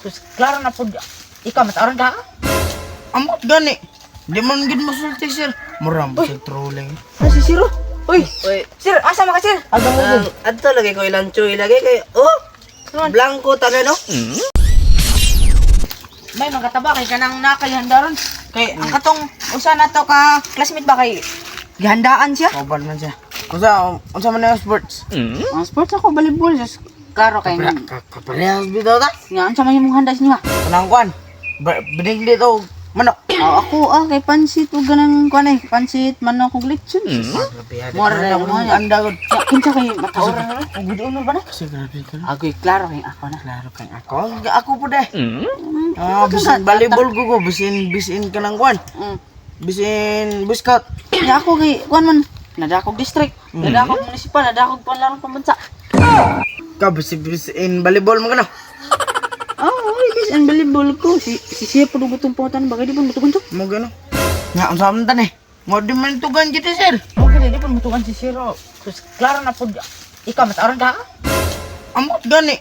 Terus klaro na po, ikaw mataoran ka? Amot gani. Di man gid masulti sir. Muram Uy. sa trolling. Si Siro? Uy, Uy, Sir, asa mga Sir? Agang mo. adto lagi ko ilang chuy lagi kay blanco tala no. May mga taba kay kanang nakayandaron. Kay ang katong usa na to ka classmate ba kay gihandaan siya? Kaban man siya. Unsa man na sports? Ang sports ako volleyball just klaro kay Kaparehas bitaw ta. nga unsa man imong handa niya? Kanang kwan. Binig dito manok. Ako kay pansit ug ganang kuan pansit manok ug lechon. Mora na mo anda gud. Ya kinsa kay mataoran na ug gudon ba na? Kasi grabe ka. Agoy klaro kay ako na. Klaro kay ako. Ako po deh. Bisin volleyball ko bisin kanang kwan. Bisin Boy Scout. Ya ako kay kuan man nadakog district, nadakog municipal, nadakog panlarong pambansa. Ka bisin volleyball mo kana. Ay, guys, unbelievable ko. Si siya po gutong putan bagay di po mutugan to. Mo gano. Nga unsa man tan eh. Mo di man tugan kita sir. Okay, di po mutugan si Siro. Terus klaro na po, ikaw mataoran ka? Amot gani.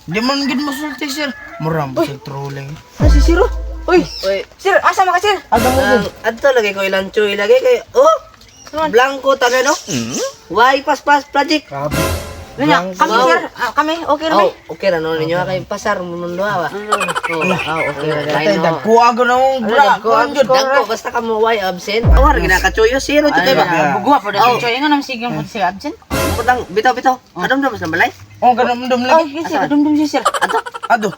Di man gid masulti sir. Muram sa trolling. Si Siro? Uy, Uy, Sir, asa mga Sir? Agang mo. adto lagi ko ilang chuy lagi kay blanco tala no. Why pas project. Grabe. Kanya, kami Wow. Sir, kami, okay na Okay ra no ninyo kay pasar mo mundo ba. Okay ra Tay dai no. dagkuha ko na mong bra. Kuan jud. Dagko basta ka mo why absent. Awar gina ka chuyo zero Ay, jud ba. bugwa po dito. Choy, nga nang sige mo si absent. Putang bitaw. Kadam mas na balay. Oh ganun dum Ay, lagi. kasi kadumdum si Sir. Ato. Ado.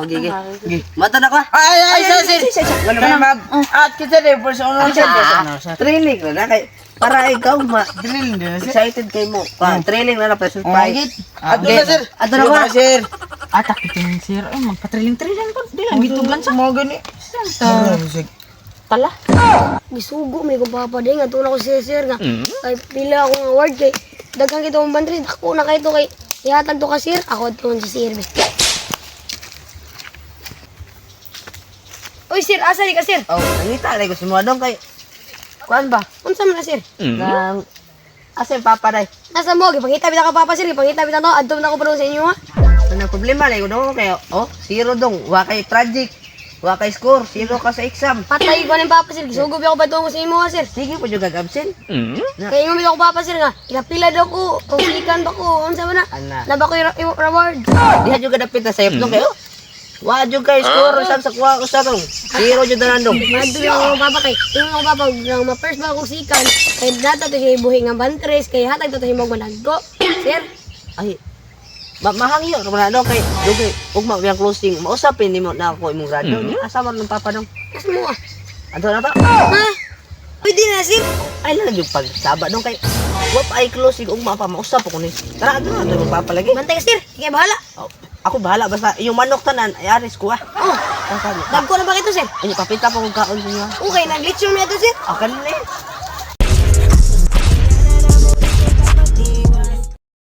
Gigi. Gi. Mata na ka. Ay sir. Ano Kaya mag at kita de for sa uno sir. Training na kay para ikaw Drill din sir. excited kay mo. Training na pa Oh, surprise. Ado na sir. Ado na ba? Sir. Atak kitin Sir. Ay, magpatriling-triling pa. Di lang gitugan sa Mo gani. Sir. tala. Gisugo may kung papading nga tuna ko si sir nga kay pila akong award kay daghang kita mong bandri ako na kay to kay ihatag to ka sir ako tuon si sir. Oy sir, asa di ka sir? Oh, nangita lagi ko si mo dong kay kuan ba? Unsa man na sir? Nang asa yung papa dai. Nasa mo gipangita bitaw ka papa sir, gipangita bitaw to adto na ko pa sa inyo ha. Ano problema lagi ko dong kay zero dong wa kay project. Wa kay score, zero ka sa exam. Patay ko ning papa sir, gisugo bi ako ba tuon sa inyo ha sir. Sige po jud absent. Kay ingon bitaw ko papa sir nga ikapila daw ko, tusikan ba ko, unsa man na? Ana. Naba ko yung reward. Diha jud dapit na sayop dong kayo. Wa jud kay score usab sa kuha ko sa dong. Zero jud na dong. Madto yung papa kay, yung mga papa nang ma-first ba akong sikan, kay data to siya ibuhi nga bantres, kay hatag to siya magmanagko. Sir, Ay. Mahangyo ra na dong kay dugay ugma yang closing. Mausapin nimo na ako imong grado. Asa man ng papa dong. asa mo ah? Ato na ta. Ha? Pwede na sir. Ay lang yung pagsaba dong kay wa pa ay closing ugma pa mausap ko ni. Tara ato na yung papa lagi. Bantay ka sir, sige bahala. Oh, ako bahala basta yung manok tanan ay aris ko ah. Oh, Kasali. dagko na ba ito sir? Ay papita pa kung kaon niya. Okay, nag-glitch room na ito sir. Akan ni.